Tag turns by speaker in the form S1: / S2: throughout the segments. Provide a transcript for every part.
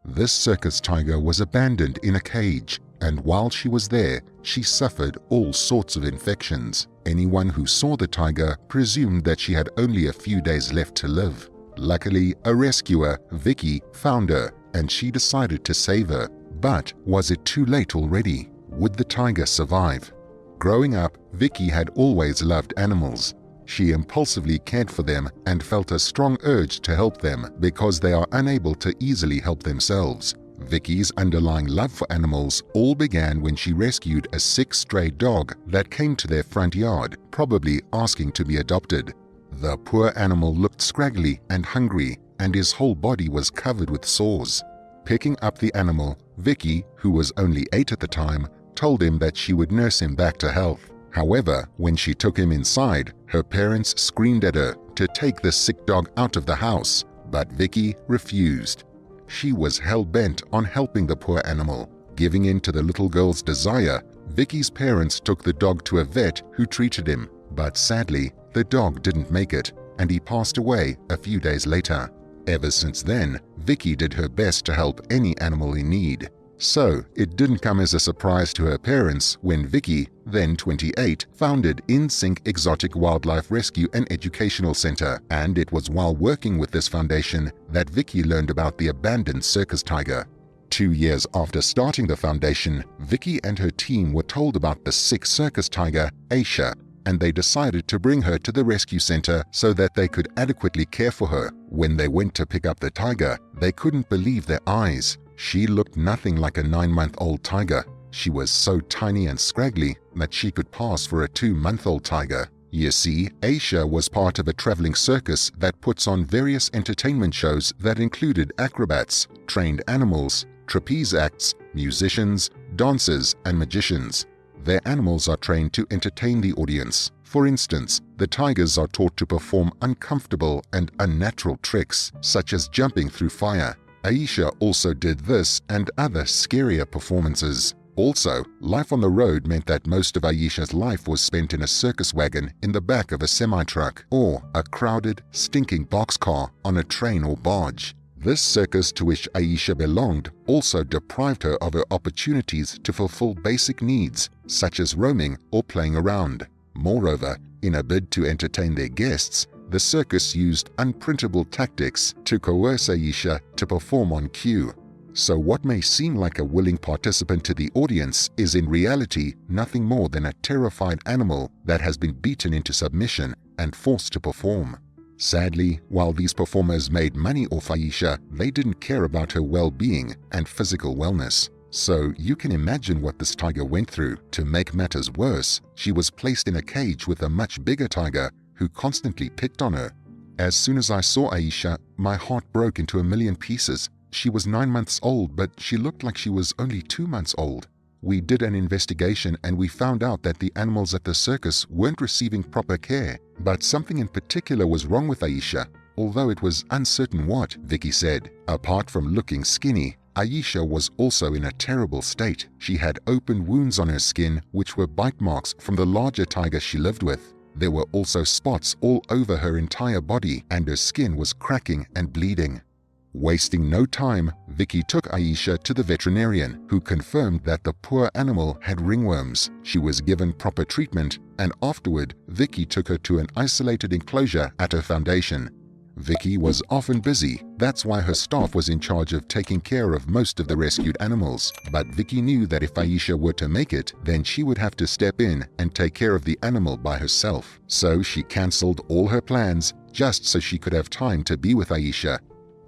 S1: This circus tiger was abandoned in a cage, and while she was there, she suffered all sorts of infections. Anyone who saw the tiger presumed that she had only a few days left to live. Luckily, a rescuer, Vicky, found her, and she decided to save her. But was it too late already? Would the tiger survive? Growing up, Vicky had always loved animals. She impulsively cared for them and felt a strong urge to help them because they are unable to easily help themselves. Vicky's underlying love for animals all began when she rescued a sick stray dog that came to their front yard, probably asking to be adopted. The poor animal looked scraggly and hungry, and his whole body was covered with sores. Picking up the animal, Vicky, who was only 8 at the time, told him that she would nurse him back to health. However, when she took him inside, her parents screamed at her to take the sick dog out of the house, but Vicky refused. She was hell-bent on helping the poor animal. Giving in to the little girl's desire, Vicky's parents took the dog to a vet who treated him, but sadly, the dog didn't make it, and he passed away a few days later. Ever since then, Vicky did her best to help any animal in need. So, it didn't come as a surprise to her parents when Vicky, then 28, founded In Sync Exotic Wildlife Rescue and Educational Center, and it was while working with this foundation that Vicky learned about the abandoned circus tiger. 2 years after starting the foundation, Vicky and her team were told about the sick circus tiger, Aisha, and they decided to bring her to the rescue center so that they could adequately care for her. When they went to pick up the tiger, they couldn't believe their eyes. She looked nothing like a 9-month-old tiger. She was so tiny and scraggly that she could pass for a 2-month-old tiger. You see, Aisha was part of a traveling circus that puts on various entertainment shows that included acrobats, trained animals, trapeze acts, musicians, dancers, and magicians. Their animals are trained to entertain the audience. For instance, the tigers are taught to perform uncomfortable and unnatural tricks, such as jumping through fire. Aisha also did this and other scarier performances. Also, life on the road meant that most of Aisha's life was spent in a circus wagon in the back of a semi-truck or a crowded, stinking boxcar on a train or barge. This circus to which Aisha belonged also deprived her of her opportunities to fulfill basic needs, such as roaming or playing around. Moreover, in a bid to entertain their guests, the circus used unprintable tactics to coerce Aisha to perform on cue. So what may seem like a willing participant to the audience is in reality nothing more than a terrified animal that has been beaten into submission and forced to perform. Sadly, while these performers made money off Aisha, they didn't care about her well-being and physical wellness. So you can imagine what this tiger went through. To make matters worse, she was placed in a cage with a much bigger tiger who constantly picked on her. As soon as I saw Aisha, my heart broke into a million pieces. She was 9 months old, but she looked like she was only 2 months old. We did an investigation and we found out that the animals at the circus weren't receiving proper care. But something in particular was wrong with Aisha, although it was uncertain what, Vicky said. Apart from looking skinny, Aisha was also in a terrible state. She had open wounds on her skin which were bite marks from the larger tiger she lived with. There were also spots all over her entire body and her skin was cracking and bleeding. Wasting no time, Vicky took Aisha to the veterinarian, who confirmed that the poor animal had ringworms. She was given proper treatment, and afterward, Vicky took her to an isolated enclosure at her foundation. Vicky was often busy, that's why her staff was in charge of taking care of most of the rescued animals. But Vicky knew that if Aisha were to make it, then she would have to step in and take care of the animal by herself. So she cancelled all her plans just so she could have time to be with Aisha.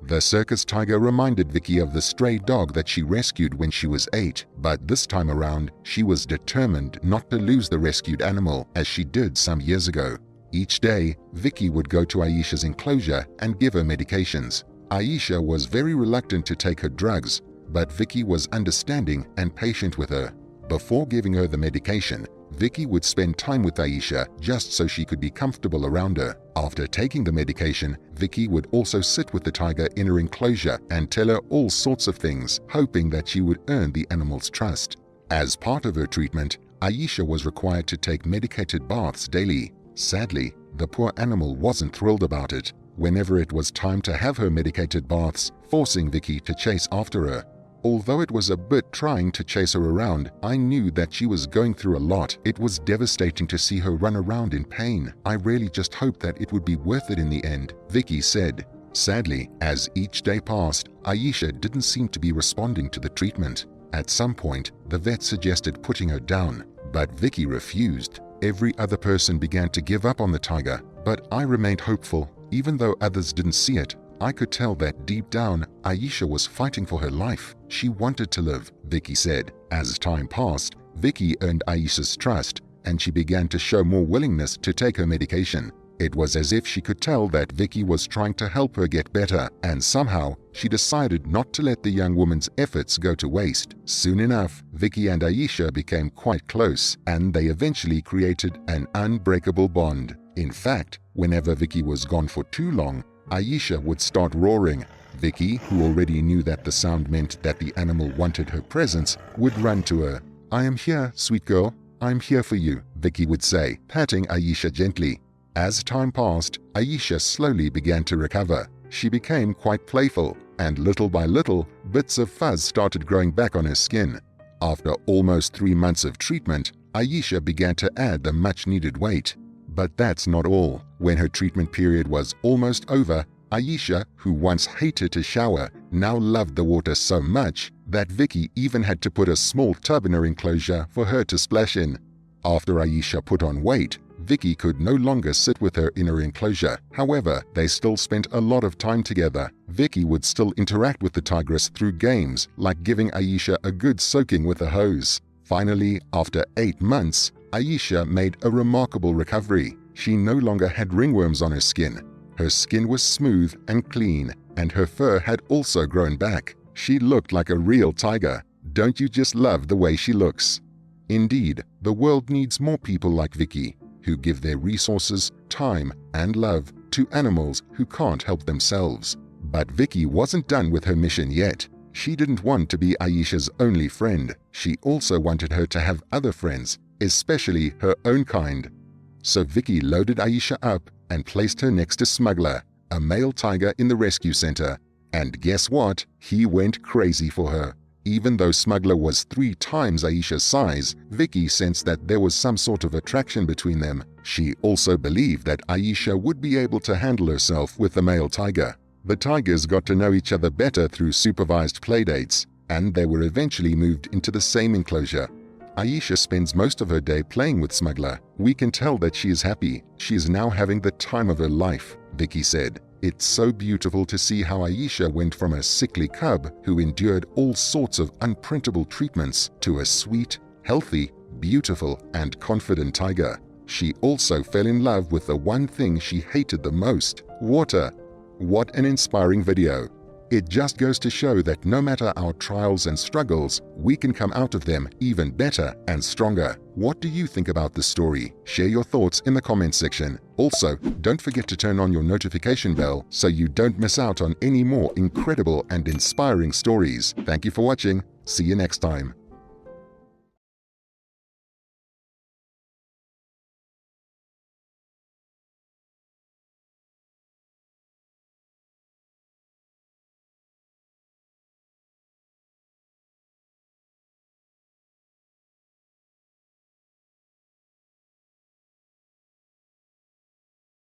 S1: The circus tiger reminded Vicky of the stray dog that she rescued when she was 8, but this time around, she was determined not to lose the rescued animal as she did some years ago. Each day, Vicky would go to Aisha's enclosure and give her medications. Aisha was very reluctant to take her drugs, but Vicky was understanding and patient with her. Before giving her the medication, Vicky would spend time with Aisha just so she could be comfortable around her. After taking the medication, Vicky would also sit with the tiger in her enclosure and tell her all sorts of things, hoping that she would earn the animal's trust. As part of her treatment, Aisha was required to take medicated baths daily. Sadly, the poor animal wasn't thrilled about it. whenever it was time to have her medicated baths, forcing Vicky to chase after her. Although it was a bit trying to chase her around, I knew that she was going through a lot. It was devastating to see her run around in pain. I really just hoped that it would be worth it in the end, Vicky said. Sadly, as each day passed, Aisha didn't seem to be responding to the treatment. At some point, the vet suggested putting her down, but Vicky refused. Every other person began to give up on the tiger, but I remained hopeful. Even though others didn't see it, I could tell that deep down, Aisha was fighting for her life. She wanted to live, Vicky said. As time passed, Vicky earned Aisha's trust, and she began to show more willingness to take her medication. It was as if she could tell that Vicky was trying to help her get better, and somehow she decided not to let the young woman's efforts go to waste. Soon enough, Vicky and Aisha became quite close, and they eventually created an unbreakable bond. In fact, whenever Vicky was gone for too long, Aisha would start roaring. Vicky, who already knew that the sound meant that the animal wanted her presence, would run to her. "I am here, sweet girl. I'm here for you," Vicky would say, patting Aisha gently. As time passed, Aisha slowly began to recover. She became quite playful, and little by little, bits of fuzz started growing back on her skin. After almost 3 months of treatment, Aisha began to add the much-needed weight. But that's not all. When her treatment period was almost over, Aisha, who once hated to shower, now loved the water so much that Vicky even had to put a small tub in her enclosure for her to splash in. After Aisha put on weight, Vicky could no longer sit with her in her enclosure. However, they still spent a lot of time together. Vicky would still interact with the tigress through games, like giving Aisha a good soaking with a hose. Finally, after 8 months, Aisha made a remarkable recovery. She no longer had ringworms on her skin. Her skin was smooth and clean, and her fur had also grown back. She looked like a real tiger. Don't you just love the way she looks? Indeed, the world needs more people like Vicky, who give their resources, time, and love to animals who can't help themselves. But Vicky wasn't done with her mission yet. She didn't want to be Aisha's only friend. She also wanted her to have other friends, especially her own kind. So Vicky loaded Aisha up and placed her next to Smuggler, a male tiger in the rescue center. And guess what? He went crazy for her. Even though Smuggler was 3 times Aisha's size, Vicky sensed that there was some sort of attraction between them. She also believed that Aisha would be able to handle herself with the male tiger. The tigers got to know each other better through supervised playdates, and they were eventually moved into the same enclosure. Aisha spends most of her day playing with Smuggler. We can tell that she is happy. She is now having the time of her life, Vicky said. It's so beautiful to see how Aisha went from a sickly cub who endured all sorts of unprintable treatments to a sweet, healthy, beautiful, and confident tiger. She also fell in love with the one thing she hated the most, water. What an inspiring video. It just goes to show that no matter our trials and struggles, we can come out of them even better and stronger. What do you think about this story? Share your thoughts in the comments section. Also, don't forget to turn on your notification bell so you don't miss out on any more incredible and inspiring stories. Thank you for watching. See you next time.